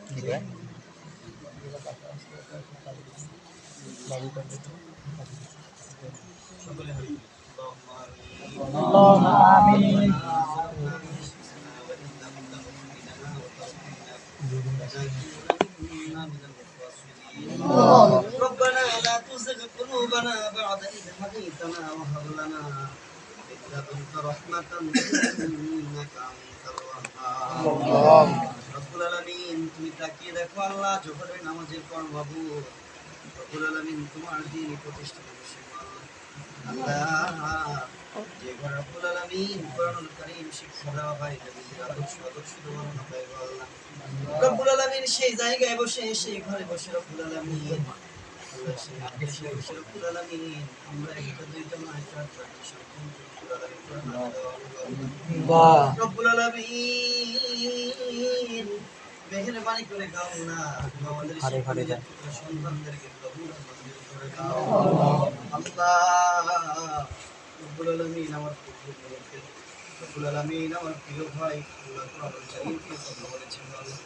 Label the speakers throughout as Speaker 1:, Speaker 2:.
Speaker 1: Iya.
Speaker 2: اللهم آمين.
Speaker 3: ربنا لا تزغ قلوبنا بعد إذ هديتنا وهب لنا من لدنك رحمة إنك أنت الوهاب রব্বুল আলামিন তুমি তাকিয়ে দেখো আল্লাহ জোহরের নামাজের পর বাবু রব্বুল আলামিন তোমার দিন প্রতিষ্ঠা করছে আল্লাহ যে ঘরে রব্বুল আলামিন কোরআনুল কারীম শিক্ষা দেওয়া হয় নবীর আদর্শ বর্ণনা পায় আল্লাহ রব্বুল আলামিন সেই জায়গায় বসে সেই ঘরে বসে রব্বুল আলামিন আল্লাহ সেই আদেশে বসে রব্বুল আলামিন আমরা একটা দুইটা নয় চারটা সম্পূর্ণ রব্বুল আলামিন রব্বুল আলামিন মেহেরবানি করে দাও না আমাদের সন্তানদেরকে কবুল মঞ্জুর করে দাও আল্লাহ রব্বুল আলামিন আমার রব্বুল আলামিন আমার প্রিয় ভাই আল্লাহ কোরআনুল কারীমকে কথা বলেছেন আল্লাহ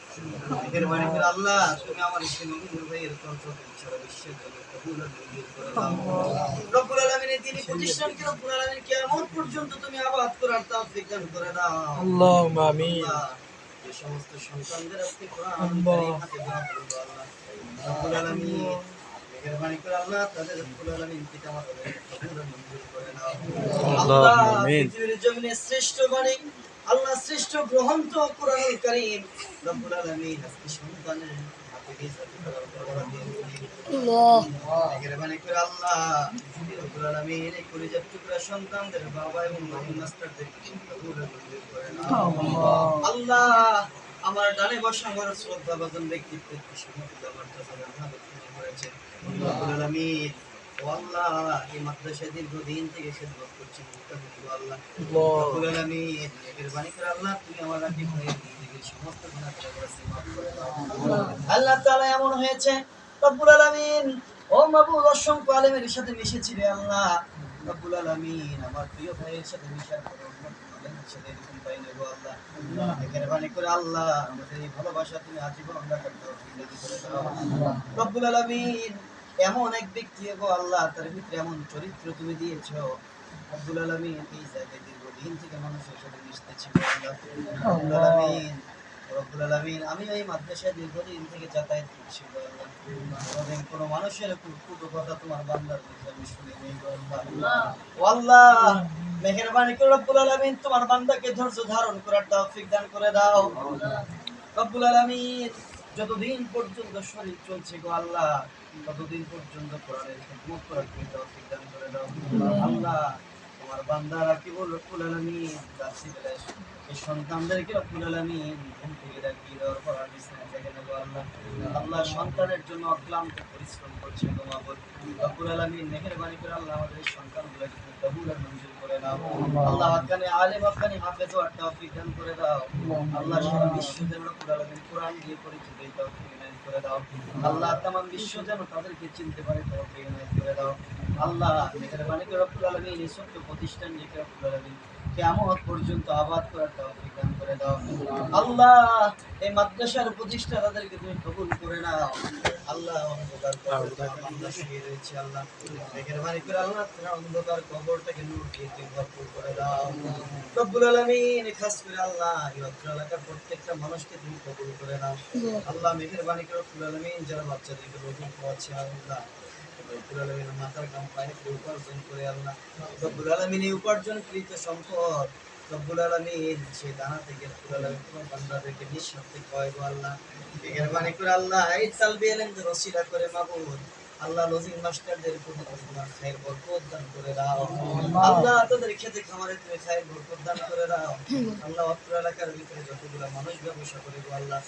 Speaker 3: মেহেরবানি করে আল্লাহ তুমি আমার সেই নবীর ভাইয়ের কণ্ঠকে সারা বিশ্বের জন্য কবুল মঞ্জুর করে দাও রব্বুল আলামিন তিনি প্রতিষ্ঠানকে রব্বুল আলামিন কিয়ামত পর্যন্ত তুমি আবাদ করার তৌফিক দান করে দাও
Speaker 2: আল্লাহুম্মা আমিন।
Speaker 3: যে সমস্ত সন্তানদের আজকে কোরআনুল কারীম হাতে দেওয়া হলো আল্লাহ রব্বুল আলামিন মেহেরবানি করে আল্লাহ তাদের রব্বুল আলামিন পিতামাতাদের কবুল মঞ্জুর করে নাও আল্লাহ পৃথিবীর জমিনে শ্রেষ্ঠ বাণী আল্লাহ শ্রেষ্ঠ গ্রন্থ কোরআনুল কারীম রব্বুল আলামিন আজকে সন্তানের হাতে দিয়ে আল্লাহ মেহেরবানি করে আল্লাহ রব্বুল আলামিন এই কলিজার টুকরা সন্তানদের বাবা এবং মামি মাস্টারদেরকে কবুল মঞ্জুর করে নাও আল্লাহ আমার ডানে বসা আমার শ্রদ্ধা ভাজন ব্যক্তিত্বের সমর্থিত আমার হয়েছে রব্বুল আলামিন ও আল্লাহ এই মাদ্রাসায় দীর্ঘদিন থেকে খেদমত করছি আল্লাহ রব্বুল আলামিন মেহেরবানি করে আল্লাহ তুমি আমার রাকিব ভাইয়ের জিন্দেগীর সমস্ত গুনাহ মাফ করে দাও আল্লাহ তাআলা এমন হয়েছে রব্বুল আলামিন ও মাবুদ অসংখ্য আলেমের সাথে মিশেছিলে আল্লাহ রব্বুল আলামিন আমার প্রিয় ভাইয়ের সাথে মিশার পর আলেমের সাথে এরকম পাই নেব আল্লাহ মেহেরবানি করে আল্লাহ আমাদের এই ভালোবাসা তুমি আজীবন রাখার তৌফিক দান করে দাও রব্বুল আলামিন এমন এক ব্যক্তি গো আল্লাহ তার ভিতরে এমন চরিত্র তুমি দিয়েছো রব্বুল আলামিন এই জায়গায় দীর্ঘদিন থেকে মানুষের সাথে মিশতেছি আল্লাহ রব্বুল আলামিন রব্বুল আলামিন আমি এই মাদ্রাসায় দীর্ঘদিন থেকে যাতায়াত করছি আল্লাহ কোনোদিন কোনো মানুষের কুটো কথা তোমার বান্দার মুখে আমি শুনি নেই আল্লাহ ও আল্লাহ মেহেরবানি করে রব্বুল আলামিন তোমার বান্দাকে ধৈর্য ধারণ করার তৌফিক দান করে দাও রব্বুল আলামিন যতদিন পর্যন্ত শরীর চলছে গো আল্লাহ ততদিন পর্যন্ত কোরআনের খিদমত করার তৌফিক দান করে দাও আল্লাহ তোমার বান্দারা কি বল রব্বুল আলামিন রাত্রি বেলায় এই সন্তানদেরকে রব্বুল আলামিন ঘুম থেকে ডাকিয়ে দেওয়ার পর বিছানায় থেকে নেবো আল্লাহ আল্লাহ সন্তানের জন্য অক্লান্ত পরিশ্রম করছে গো মাবুদ রব্বুল আলামিন মেহেরবানি করে আল্লাহ আমাদের এই সন্তানগুলোকে কবুল আর মঞ্জুর করে দাও আল্লাহ হাক্কানি আলেম হাক্কানি হাফেজ ও তৌফিক দান করে দাও আল্লাহ সারা বিশ্ব যেন রব্বুল আলামিন কোরআন দিয়ে পরিচিত এই তৌফিক দান করে দাও আল্লাহ तमाम বিশ্ব যেন তাদেরকে চিনতে পারে তৌফিক দান করে দাও আল্লাহ মেহেরবানি করে রব্বুল আলামিন এই ছোট্ট প্রতিষ্ঠান যে রব্বুল আলামিন কিয়ামত পর্যন্ত আবাদ করার তৌফিক দান করে দাও আল্লাহ এই মাদ্রাসার প্রতিষ্ঠা তাদেরকে তুমি কবুল করে নাও আল্লাহ অন্ধকার কবর আমরা শুয়ে রয়েছে আল্লাহ মেহেরবানি করে আল্লাহ তোমার অন্ধকার কবরটাকে নূর দিয়ে তুমি ভরপুর করে দাও রব্বুল আলামিন খাস করে আল্লাহ এই অত্র এলাকার প্রত্যেকটা মানুষকে তুমি কবুল করে নাও আল্লাহ মেহেরবানি করে রব্বুল আলামিন যারা বাচ্চাদেরকে রোজা খাওয়াচ্ছে আল্লাহ রব্বুল আলামিন মাথার কাম পায়ে উপার্জন করে আল্লাহ রব্বুল আলামিন এই উপার্জনকৃত সম্পদ রব্বুল আলামিন সেই দানা থেকে রব্বুল আলামিন তোমার বান্দাদেরকে নিঃস্বার্থে খাওয়াই গো আল্লাহ মেহেরবানি করে আল্লাহ এই তালবি ইলমের ওসিলা করে মাবুদ আল্লাহ লজিং মাস্টারদের প্রতি তোমার খায়ের বরকত দান করে দাও আল্লাহ তাদের খেতে খামারে তুমি খায়ের বরকত দান করে দাও আল্লাহ অত্র এলাকার ভিতরে যতগুলো মানুষ ব্যবসা করে গো আল্লাহ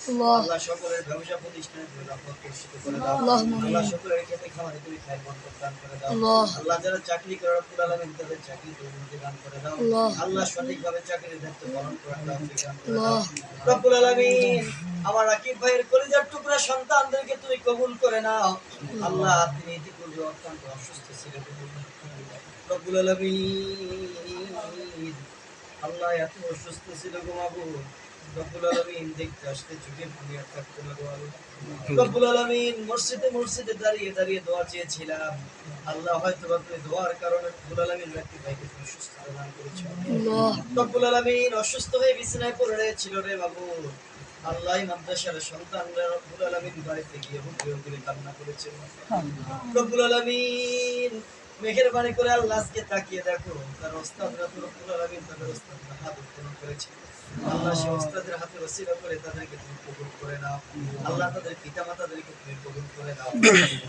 Speaker 3: আল্লাহ সকলের ব্যবসা প্রতিষ্ঠানে তুমি রহমত বর্ষিত করে দাও আল্লাহ সকলের খেতে খামারে তুমি খায়ের বরকত দান করে দাও আল্লাহ যারা চাকরি করে রব্বুল আলামিন তাদের চাকরি উন্নতি দান করে দাও আল্লাহ সঠিকভাবে চাকরির দায়িত্ব পালন করার তৌফিক দান করে দাও রব্বুল আলামিন আমার রাকিব ভাইয়ের কলিজার টুকরা সন্তানদেরকে তুমি কবুল করে নাও আল্লাহ তিনি ইতিপূর্বে অত্যন্ত অসুস্থ ছিলেন রব্বুল আলামিন আল্লাহ এত অসুস্থ ছিল গো মাবুদ রব্বুল আলামিন দেখতে আসতে চোখের পানি আর থাকতো না গো আল্লাহ। রব্বুল আলামিন মসজিদে দাঁড়িয়ে দাঁড়িয়ে দোয়া চেয়েছিলাম। আল্লাহ হয়তো বা তুমি দোয়ার কারণে রব্বুল আলামিন ব্যক্তি ভাইকে তুমি সুস্থ প্রদান করেছো। রব্বুল আলামিন অসুস্থ হয়ে বিছানায় পড়ে রয়েছিল রে বাবু। আল্লাহ মাদ্রাসার সন্তানরা রব্বুল আলামিন বাড়িতে গিয়ে হুকুরে হুকুরে কান্না করেছে। রব্বুল আলামিন মেহেরবানি করে আল্লাহ আজকে তাকিয়ে দেখো তার ওস্তাদরা তো রব্বুল আলামিন তাদের ওস্তাদরা হাত উত্তোলন করেছে। আল্লাহ সেই ওস্তাদের হাতে ওসিলা করে তাদেরকে তুমি কবুল করে নাও। আল্লাহ তাদের পিতামাতাদেরকে তুমি কবুল করে নাও।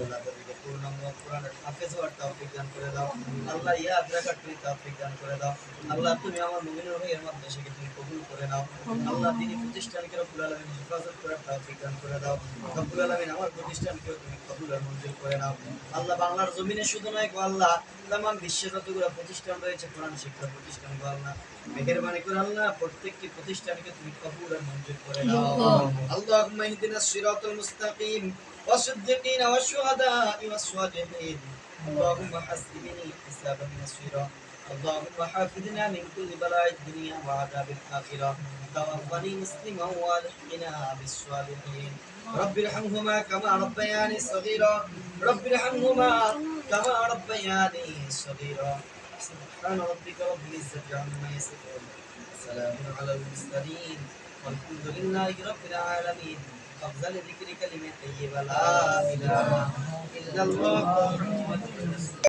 Speaker 3: আল্লাহ তাদেরকে পূর্ণাঙ্গ কোরআনের হাফেজ হওয়ার তৌফিক দান করে দাও। আল্লাহ ইয়াদ রাখার তুমি তৌফিক দান করে দাও। আল্লাহ তুমি আমার মুমিনুর ভাইয়ের মাদ্রাসাকে তুমি কবুল করে নাও। আল্লাহ দিনী প্রতিষ্ঠানকে রব্বুল আলামিন হেফাজত করার তৌফিক দান করে দাও। রব্বুল আলামিন আমার প্রতিষ্ঠানকেও তুমি কবুল আর মঞ্জুর করে নাও। আল্লাহ বাংলার জমিনে শুধু নয় গো আল্লাহ, তামাম বিশ্বে যতগুলো প্রতিষ্ঠান রয়েছে কোরআন শিক্ষা প্রতিষ্ঠান গো আল্লাহ, মেহেরবানি করে আল্লাহ প্রত্যেকটি প্রতিষ্ঠানকে তুমি কবুল আর মঞ্জুর করে নাও। আল্লাহুম্মা ইহদিনাস সিরাতাল মুস্তাকিম والصديقين والشهداء والصالحين اللهم حسبني حسابا يسيرا اللهم حافظنا من كل بلاء الدنيا وعذاب الآخرة توفني مسلما والحقنا بالصالحين رب ارحمهما كما ربياني صغيرا رب ارحمهما كما ربياني صغيرا سبحان ربك رب العزة عما يصفون سلام على المرسلين والحمد لله رب العالمين أفضل ذكر كلمة طيبة لا إله إلا الله